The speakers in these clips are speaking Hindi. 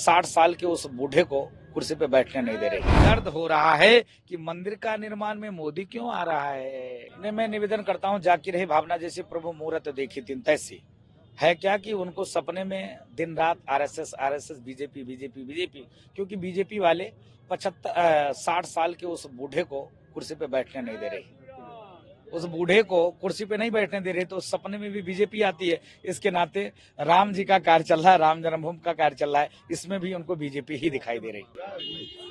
60 साल के उस बूढ़े को कुर्सी पे बैठने नहीं दे रही। दर्द हो रहा है कि मंदिर का निर्माण में मोदी क्यों आ रहा है। मैं निवेदन करता हूँ, जाकी रही भावना जैसी प्रभु मुहूर्त देखी तीन तैसी है क्या कि उनको सपने में दिन रात आरएसएस बीजेपी, क्योंकि बीजेपी वाले 60 साल के उस बूढ़े को कुर्सी पे बैठने नहीं दे रही। उस बूढ़े को कुर्सी पे नहीं बैठने दे रहे तो सपने में भी बीजेपी आती है। इसके नाते राम जी का कार्य चल रहा है, राम जन्मभूमि का कार्य चल रहा है, इसमें भी उनको बीजेपी ही दिखाई दे रही।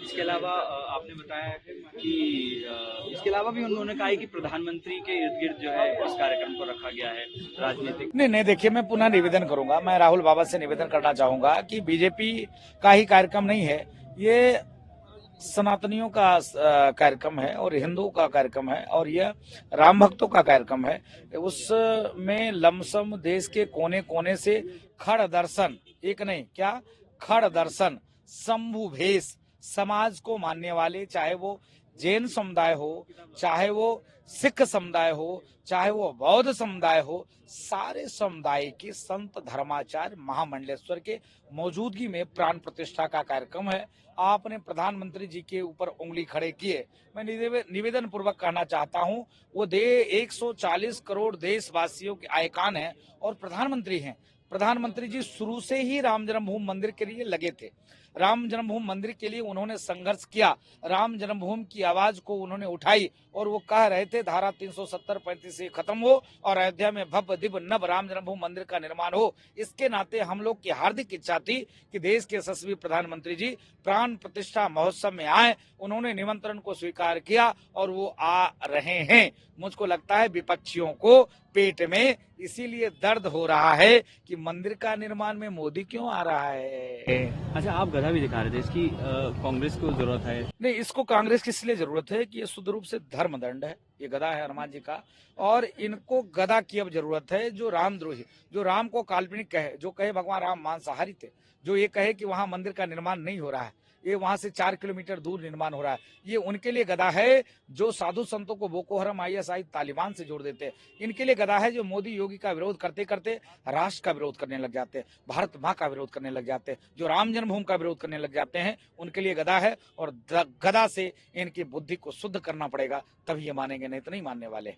इसके अलावा आपने बताया कि इसके अलावा भी उन्होंने कहा है कि प्रधानमंत्री के इर्द गिर्द जो है इस कार्यक्रम को रखा गया है राजनीतिक। नहीं, देखिए मैं पुनः निवेदन करूंगा, मैं राहुल बाबा से निवेदन करना चाहूंगा कि बीजेपी का ही कार्यक्रम नहीं है, ये सनातनियों का कार्यक्रम है और हिंदुओं का कार्यक्रम है और यह राम भक्तों का कार्यक्रम है। उसमें लमसम देश के कोने कोने से खड़ दर्शन, एक नहीं क्या खड़ दर्शन, शंभु भेष समाज को मानने वाले, चाहे वो जैन समुदाय हो, चाहे वो सिख समुदाय हो, चाहे वो बौद्ध समुदाय हो, सारे समुदाय के संत धर्माचार्य महामंडलेश्वर के मौजूदगी में प्राण प्रतिष्ठा का कार्यक्रम है। आपने प्रधानमंत्री जी के ऊपर उंगली खड़े किए, मैं निवेदन पूर्वक कहना चाहता हूं, वो 140 करोड़ देशवासियों के आइकॉन हैं और प्रधानमंत्री हैं। प्रधानमंत्री जी शुरू से ही राम जन्मभूमि मंदिर के लिए लगे थे, राम जन्मभूमि मंदिर के लिए उन्होंने संघर्ष किया, राम जन्मभूमि की आवाज को उन्होंने उठाई और वो कह रहे थे धारा 370-35 से खत्म हो और अयोध्या में भव्य दिव्य नव राम जन्मभूमि मंदिर का निर्माण हो। इसके नाते हम लोग की हार्दिक इच्छा थी कि देश के यशस्वी प्रधानमंत्री जी प्राण प्रतिष्ठा महोत्सव में आए। उन्होंने निमंत्रण को स्वीकार किया और वो आ रहे हैं। मुझको लगता है विपक्षियों को पेट में इसीलिए दर्द हो रहा है कि मंदिर का निर्माण में मोदी क्यों आ रहा है। अच्छा, आप गधा भी दिखा रहे थे, इसकी कांग्रेस को जरूरत है? नहीं, इसको कांग्रेस की इसलिए जरूरत है कि ये शुद्ध रूप से धर्मदंड है, ये गधा है हनुमान जी का, और इनको गधा की अब जरूरत है जो रामद्रोही, जो राम को काल्पनिक कहे, जो कहे भगवान राम मांसाहारी थे, जो ये कहे कि वहां मंदिर का निर्माण नहीं हो रहा है, ये वहां से 4 किलोमीटर दूर निर्माण हो रहा है, ये उनके लिए गधा है जो साधु संतों को बोको हरम ISI तालिबान से जोड़ देते हैं। इनके लिए गधा है जो मोदी योगी का विरोध करते करते राष्ट्र का विरोध करने लग जाते हैं, भारत माँ का विरोध करने लग जाते हैं, जो राम जन्मभूमि का विरोध करने लग जाते हैं, उनके लिए गधा है। और गधा से इनकी बुद्धि को शुद्ध करना पड़ेगा, तभी ये मानेंगे, नहीं तो नहीं मानने वाले।